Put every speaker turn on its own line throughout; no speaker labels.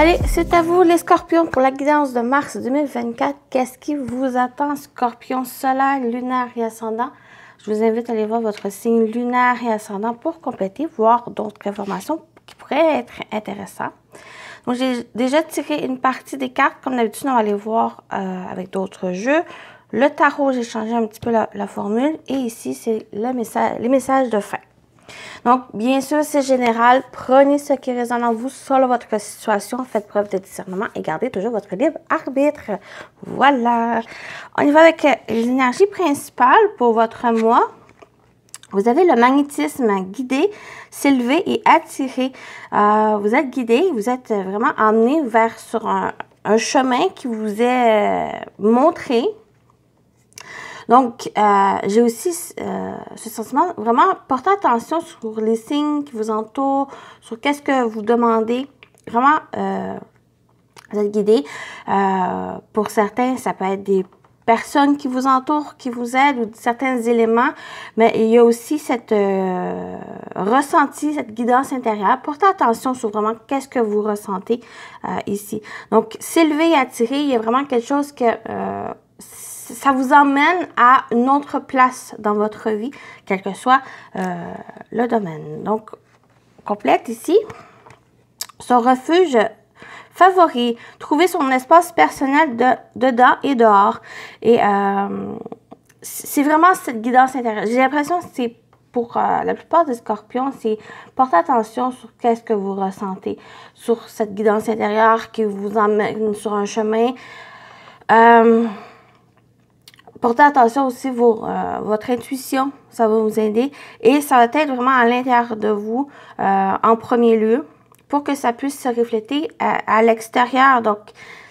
Allez, c'est à vous les scorpions pour la guidance de mars 2024. Qu'est-ce qui vous attend, scorpion solaire, lunaire et ascendant? Je vous invite à aller voir votre signe lunaire et ascendant pour compléter, voir d'autres informations qui pourraient être intéressantes. Donc, j'ai déjà tiré une partie des cartes. Comme d'habitude, on va aller voir avec d'autres jeux. Le tarot, j'ai changé un petit peu la formule. Et ici, c'est les messages de fin. Donc, bien sûr, c'est général. Prenez ce qui résonne en vous selon votre situation. Faites preuve de discernement et gardez toujours votre libre arbitre. Voilà. On y va avec les énergies principales pour votre mois. Vous avez le magnétisme guidé, s'élever et attirer. Vous êtes guidé, vous êtes vraiment emmené sur un chemin qui vous est montré. Donc, j'ai aussi ce sentiment, vraiment, portez attention sur les signes qui vous entourent, sur qu'est-ce que vous demandez. Vraiment, vous êtes guidé. Pour certains, ça peut être des personnes qui vous entourent, qui vous aident, ou certains éléments, mais il y a aussi cette ressenti, cette guidance intérieure. Portez attention sur vraiment qu'est-ce que vous ressentez ici. Donc, s'élever et attirer, il y a vraiment quelque chose que ça vous emmène à une autre place dans votre vie, quel que soit le domaine. Donc, complète ici. Son refuge favori, trouver son espace personnel dedans et dehors. Et c'est vraiment cette guidance intérieure. J'ai l'impression que c'est pour la plupart des scorpions, c'est porter attention sur qu'est-ce que vous ressentez, sur cette guidance intérieure qui vous emmène sur un chemin. Portez attention aussi votre intuition, ça va vous aider. Et ça va être vraiment à l'intérieur de vous en premier lieu pour que ça puisse se refléter à l'extérieur. Donc,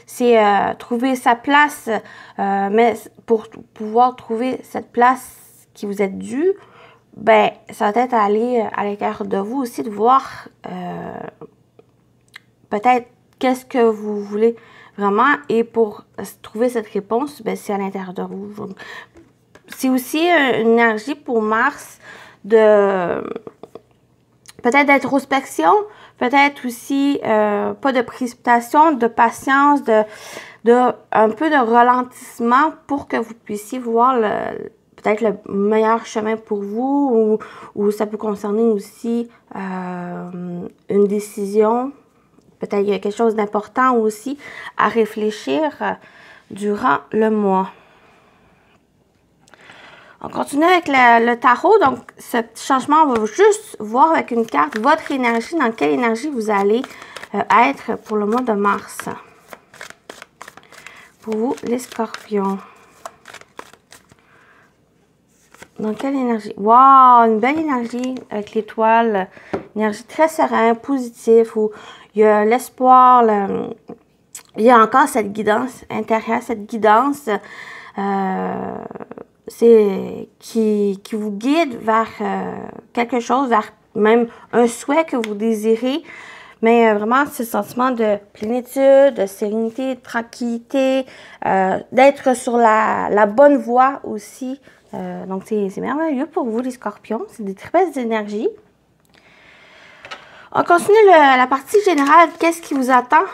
c'est trouver sa place, mais pour pouvoir trouver cette place qui vous est due, ben, ça va être à aller à l'intérieur de vous aussi, de voir peut-être qu'est-ce que vous voulez vraiment. Et pour trouver cette réponse, ben, c'est à l'intérieur de vous. C'est aussi une énergie pour Mars de peut-être d'introspection, peut-être aussi pas de précipitation, de patience, un peu de ralentissement pour que vous puissiez voir peut-être le meilleur chemin pour vous, ou ça peut concerner aussi une décision. Peut-être qu'il y a quelque chose d'important aussi à réfléchir durant le mois. On continue avec le tarot. Donc, ce petit changement, on va juste voir avec une carte votre énergie, dans quelle énergie vous allez être pour le mois de mars. Pour vous, les scorpions. Dans quelle énergie? Wow! Une belle énergie avec l'étoile. Énergie très sereine, positive, où il y a l'espoir, il y a encore cette guidance intérieure, cette guidance qui vous guide vers quelque chose, vers même un souhait que vous désirez. Mais vraiment, ce sentiment de plénitude, de sérénité, de tranquillité, d'être sur la bonne voie aussi. Donc, c'est merveilleux pour vous, les scorpions. C'est des très belles énergies. On continue la partie générale. Qu'est-ce qui vous attend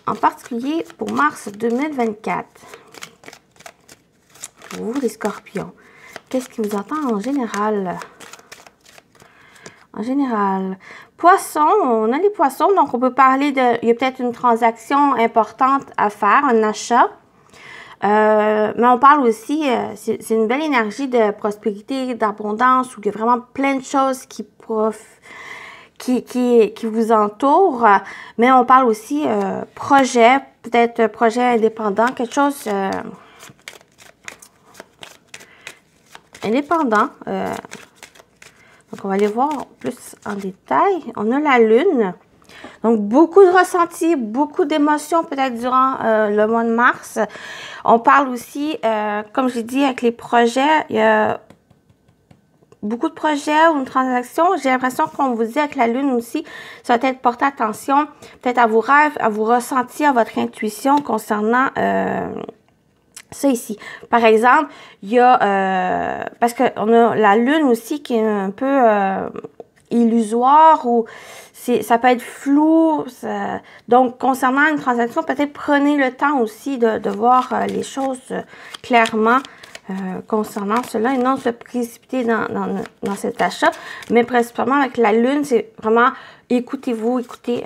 en particulier pour mars 2024? Pour vous, les scorpions. Qu'est-ce qui vous attend en général? En général, poissons, on a les poissons, donc on peut parler de, il y a peut-être une transaction importante à faire, un achat. Mais on parle aussi, c'est une belle énergie de prospérité, d'abondance, où il y a vraiment plein de choses qui vous entourent. Mais on parle aussi projet, peut-être projet indépendant, quelque chose indépendant. Donc, on va aller voir plus en détail. On a la lune. Donc, beaucoup de ressentis, beaucoup d'émotions peut-être durant le mois de mars. On parle aussi, comme j'ai dit, avec les projets, il y a beaucoup de projets ou une transaction. J'ai l'impression qu'on vous dit avec la lune aussi, ça va être porter attention peut-être à vos rêves, à vos ressentis, à votre intuition concernant ça ici. Par exemple, il y a, parce qu'on a la lune aussi qui est un peu illusoire ou ça peut être flou. Donc, concernant une transaction, peut-être prenez le temps aussi de voir les choses clairement concernant cela et non se précipiter dans cet achat. Mais principalement avec la lune, c'est vraiment écoutez-vous, écoutez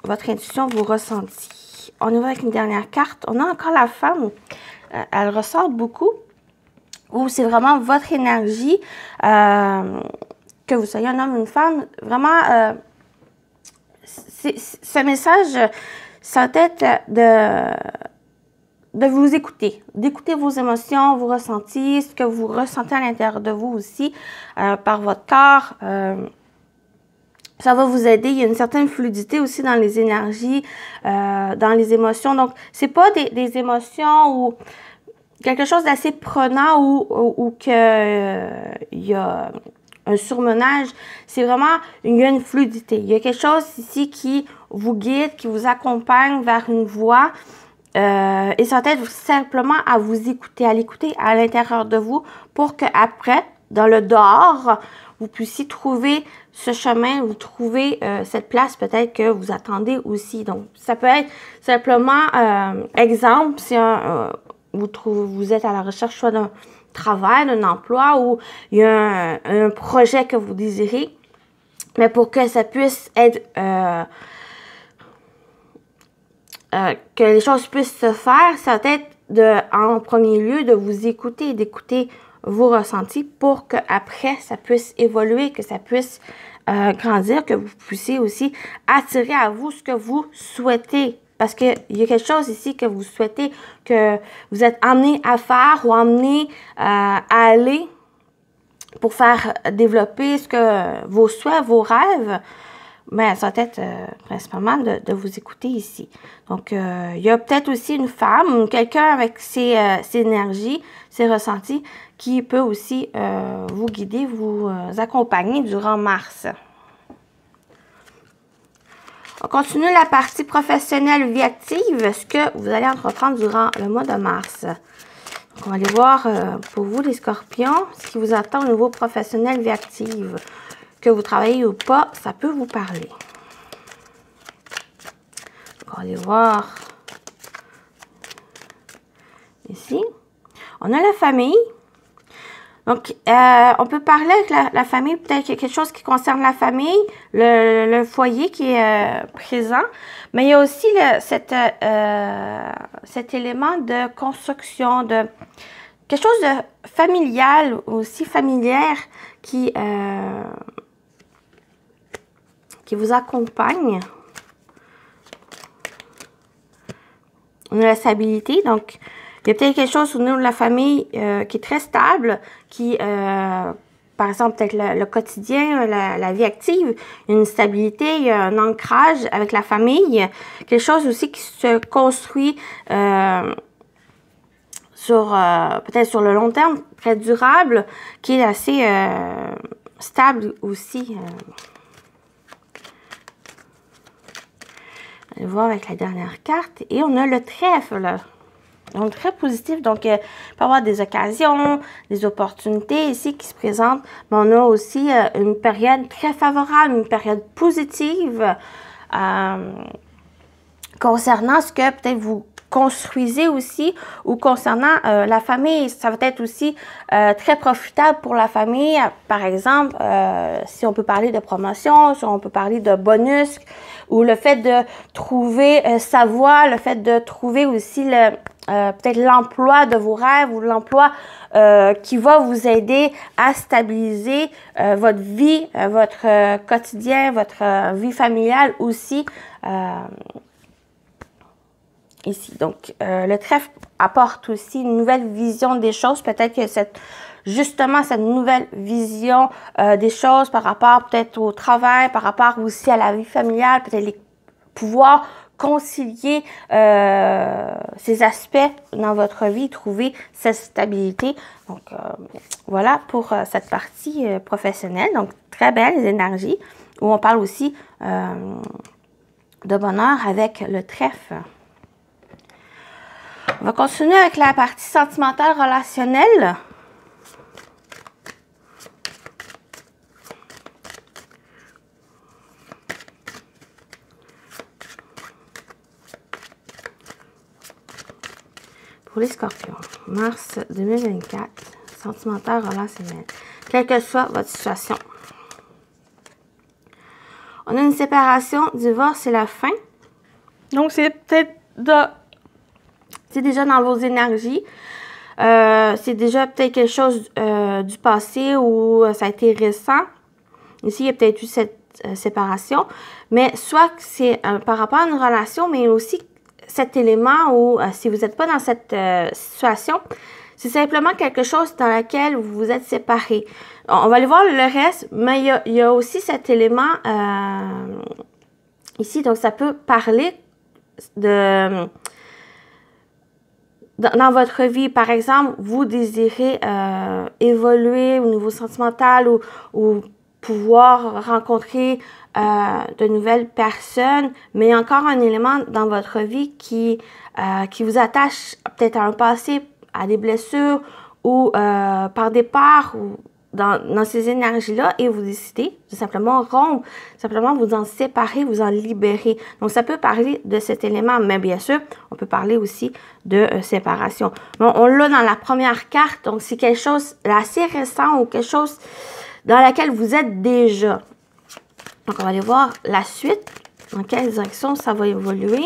votre intuition, vos ressentis. On y va avec une dernière carte. On a encore la femme. Elle ressort beaucoup. Ou c'est vraiment votre énergie, que vous soyez un homme ou une femme. Vraiment, ce message, ça va être de vous écouter, d'écouter vos émotions, vos ressentis, ce que vous ressentez à l'intérieur de vous aussi, par votre corps. Ça va vous aider. Il y a une certaine fluidité aussi dans les énergies, dans les émotions. Donc, c'est pas des émotions ou quelque chose d'assez prenant ou que il y a un surmenage. C'est vraiment, il y a une fluidité. Il y a quelque chose ici qui vous guide, qui vous accompagne vers une voie. Et ça va être simplement à vous écouter, à l'écouter à l'intérieur de vous pour qu'après, dans le dehors, vous puissiez trouver ce chemin, vous trouvez cette place peut-être que vous attendez aussi. Donc, ça peut être simplement, exemple, si vous êtes à la recherche soit d'un travail, d'un emploi ou il y a un projet que vous désirez, mais pour que ça puisse être que les choses puissent se faire, ça va être en premier lieu de vous écouter, d'écouter vos ressentis pour qu'après, ça puisse évoluer, que ça puisse grandir, que vous puissiez aussi attirer à vous ce que vous souhaitez. Parce qu'il y a quelque chose ici que vous souhaitez, que vous êtes amené à faire ou amené à aller pour faire développer vos souhaits, vos rêves. Mais ça va être principalement de vous écouter ici. Donc, il y a peut-être aussi une femme, quelqu'un avec ses énergies, ses ressentis, qui peut aussi vous guider, vous accompagner durant mars. On continue la partie professionnelle vie active, ce que vous allez entreprendre durant le mois de mars. Donc, on va aller voir pour vous, les scorpions, ce qui vous attend au niveau professionnel vie active. Que vous travaillez ou pas, ça peut vous parler. On va aller voir ici. On a la famille. Donc, on peut parler avec la famille, peut-être quelque chose qui concerne la famille, le foyer qui est présent. Mais il y a aussi cet élément de construction, de quelque chose de familial, aussi familière, qui vous accompagne. On a la stabilité, donc il y a peut-être quelque chose au niveau de la famille qui est très stable, qui, par exemple, peut-être le quotidien, la vie active, une stabilité, il y a un ancrage avec la famille, quelque chose aussi qui se construit peut-être sur le long terme, très durable, qui est assez stable aussi. On va voir avec la dernière carte. Et on a le trèfle. Donc, très positif. Donc, il peut y avoir des occasions, des opportunités ici qui se présentent. Mais on a aussi une période très favorable, une période positive concernant ce que peut-être vous construisez aussi ou concernant la famille. Ça va être aussi très profitable pour la famille. Par exemple, si on peut parler de promotion, si on peut parler de bonus ou le fait de trouver sa voie, le fait de trouver aussi peut-être l'emploi de vos rêves ou l'emploi qui va vous aider à stabiliser votre vie, votre quotidien, votre vie familiale aussi. Ici. Donc, le trèfle apporte aussi une nouvelle vision des choses. Peut-être que justement cette nouvelle vision des choses par rapport peut-être au travail, par rapport aussi à la vie familiale, peut-être pouvoir concilier ces aspects dans votre vie, trouver cette stabilité. Donc, voilà pour cette partie professionnelle. Donc, très belles énergies où on parle aussi de bonheur avec le trèfle. On va continuer avec la partie sentimentale relationnelle. pour les scorpions, mars 2024, sentimental, relationnel, quelle que soit votre situation. On a une séparation, divorce, c'est la fin. Donc, c'est peut-être c'est déjà dans vos énergies. C'est déjà peut-être quelque chose du passé ou ça a été récent. Ici, il y a peut-être eu cette séparation. Mais soit que c'est par rapport à une relation, mais aussi cet élément où si vous n'êtes pas dans cette situation, c'est simplement quelque chose dans lequel vous vous êtes séparés. On va aller voir le reste, mais il y a aussi cet élément ici. Donc, ça peut parler de... Dans votre vie, par exemple, vous désirez évoluer au niveau sentimental ou pouvoir rencontrer de nouvelles personnes, mais il y a encore un élément dans votre vie qui vous attache peut-être à un passé, à des blessures ou par départ ou dans ces énergies-là et vous décidez de simplement rompre, simplement vous en séparer, vous en libérer. Donc, ça peut parler de cet élément, mais bien sûr, on peut parler aussi de séparation. Bon, on l'a dans la première carte, donc c'est quelque chose d'assez récent ou quelque chose dans laquelle vous êtes déjà. Donc, on va aller voir la suite, dans quelle direction ça va évoluer.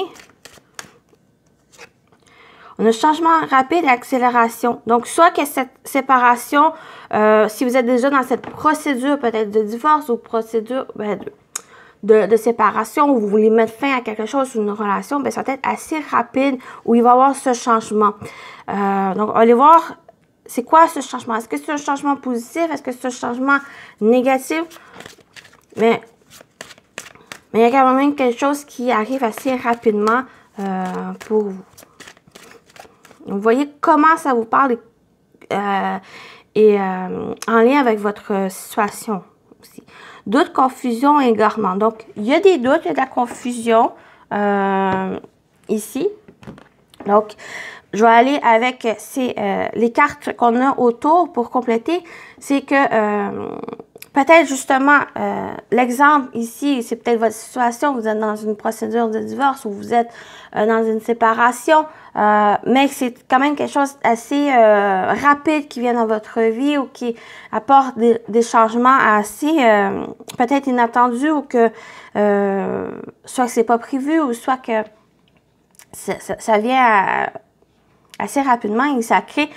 On a changement rapide et accélération. Donc, soit que cette séparation, si vous êtes déjà dans cette procédure peut-être de divorce ou procédure de séparation, où vous voulez mettre fin à quelque chose ou une relation, bien, ça va être assez rapide où il va y avoir ce changement. Donc, on va aller voir, c'est quoi ce changement? Est-ce que c'est un changement positif? Est-ce que c'est un changement négatif? Mais il y a quand même quelque chose qui arrive assez rapidement pour vous. Vous voyez comment ça vous parle en lien avec votre situation aussi. Doute, confusion, égarement. Donc, il y a des doutes, il y a de la confusion ici. Donc, je vais aller avec les cartes qu'on a autour pour compléter. C'est que peut-être justement, l'exemple ici, c'est peut-être votre situation, vous êtes dans une procédure de divorce ou vous êtes dans une séparation, mais c'est quand même quelque chose d'assez rapide qui vient dans votre vie ou qui apporte des changements assez peut-être inattendus ou que soit que c'est pas prévu ou soit que ça vient assez rapidement et ça crée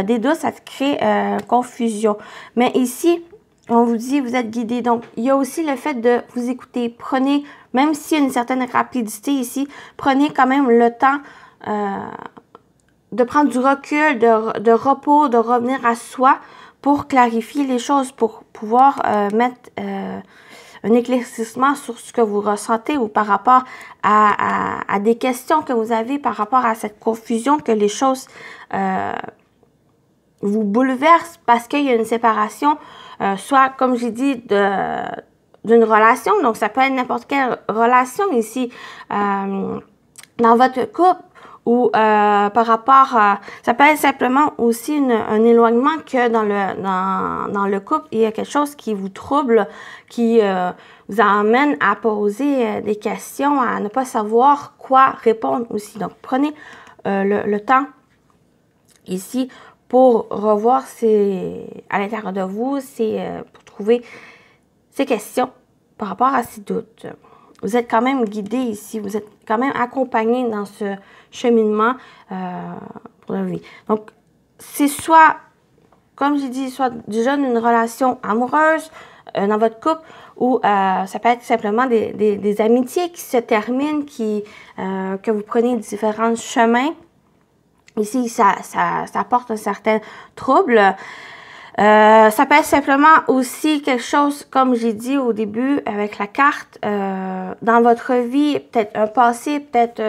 des doutes, ça crée confusion. Mais ici, on vous dit, vous êtes guidé. Donc, il y a aussi le fait de vous écouter. Prenez, même s'il y a une certaine rapidité ici, prenez quand même le temps de prendre du recul, de repos, de revenir à soi pour clarifier les choses, pour pouvoir mettre un éclaircissement sur ce que vous ressentez ou par rapport à des questions que vous avez par rapport à cette confusion que les choses vous bouleversent parce qu'il y a une séparation, soit, comme j'ai dit, d'une relation. Donc, ça peut être n'importe quelle relation ici dans votre couple ou par rapport à... Ça peut être simplement aussi un éloignement que dans le couple, il y a quelque chose qui vous trouble, qui vous amène à poser des questions, à ne pas savoir quoi répondre aussi. Donc, prenez le temps ici pour revoir à l'intérieur de vous, pour trouver ces questions par rapport à ces doutes. Vous êtes quand même guidé ici, vous êtes quand même accompagné dans ce cheminement pour la vie. Donc, c'est soit, comme j'ai dit, soit déjà une relation amoureuse dans votre couple ou ça peut être simplement des amitiés qui se terminent, que vous prenez différents chemins. Ici, ça apporte un certain trouble. Ça peut être simplement aussi quelque chose, comme j'ai dit au début avec la carte, dans votre vie, peut-être un passé, peut-être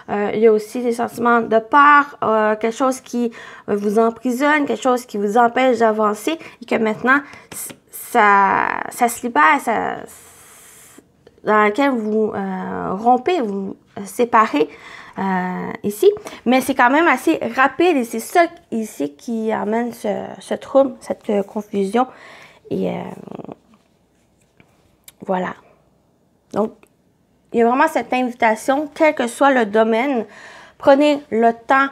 il y a aussi des sentiments de peur, quelque chose qui vous emprisonne, quelque chose qui vous empêche d'avancer et que maintenant, ça se libère, dans lequel vous rompez, vous séparez. Ici, mais c'est quand même assez rapide et c'est ça ici qui amène ce trouble, cette confusion et voilà. Donc, il y a vraiment cette invitation, quel que soit le domaine, prenez le temps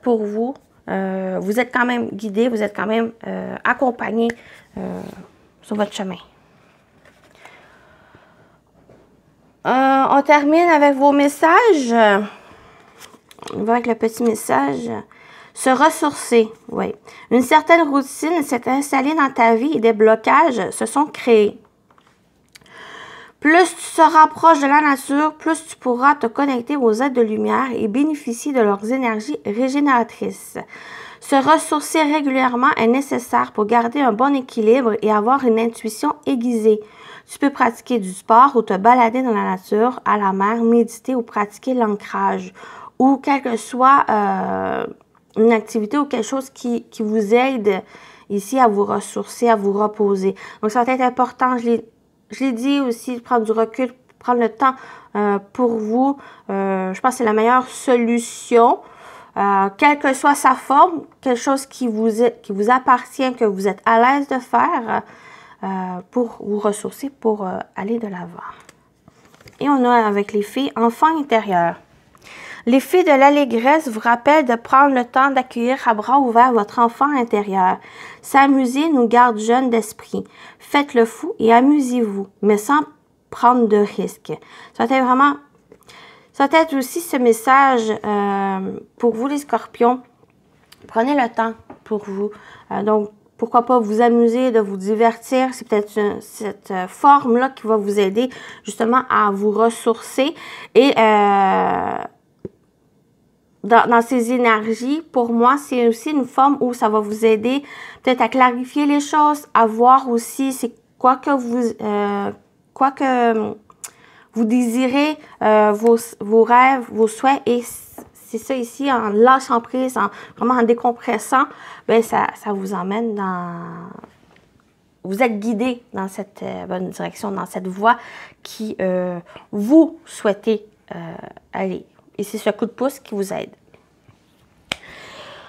pour vous. Vous êtes quand même guidé, vous êtes quand même accompagné sur votre chemin. On termine avec vos messages. On va avec le petit message. Se ressourcer, oui. Une certaine routine s'est installée dans ta vie et des blocages se sont créés. Plus tu te rapproches de la nature, plus tu pourras te connecter aux êtres de lumière et bénéficier de leurs énergies régénératrices. Se ressourcer régulièrement est nécessaire pour garder un bon équilibre et avoir une intuition aiguisée. Tu peux pratiquer du sport ou te balader dans la nature, à la mer, méditer ou pratiquer l'ancrage. Ou quelle que soit une activité ou quelque chose qui vous aide ici à vous ressourcer, à vous reposer. Donc, ça va être important, je l'ai dit aussi, de prendre du recul, prendre le temps pour vous. Je pense que c'est la meilleure solution. Quelle que soit sa forme, quelque chose qui vous appartient, que vous êtes à l'aise de faire pour vous ressourcer, pour aller de l'avant. Et on a avec les filles, enfant intérieur. Les fées de l'allégresse vous rappellent de prendre le temps d'accueillir à bras ouverts votre enfant intérieur. S'amuser nous garde jeunes d'esprit. Faites le fou et amusez-vous, mais sans prendre de risques. Ça va être vraiment... Ça va être aussi ce message pour vous les scorpions. Prenez le temps pour vous. Donc, pourquoi pas vous amuser, de vous divertir. C'est peut-être cette forme-là qui va vous aider justement à vous ressourcer. Et dans ces énergies, pour moi, c'est aussi une forme où ça va vous aider peut-être à clarifier les choses, à voir aussi c'est quoi que vous désirez, vos rêves, vos souhaits, et c'est ça ici, en lâchant prise, vraiment en décompressant, ben ça vous emmène dans... Vous êtes guidé dans cette bonne direction, dans cette voie qui vous souhaitez aller. Et c'est ce coup de pouce qui vous aide.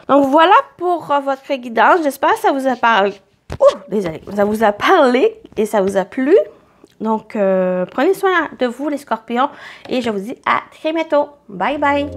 Donc voilà pour votre guidance. J'espère que ça vous a parlé. Désolée. Ça vous a parlé et ça vous a plu. Donc prenez soin de vous les scorpions et je vous dis à très bientôt. Bye bye.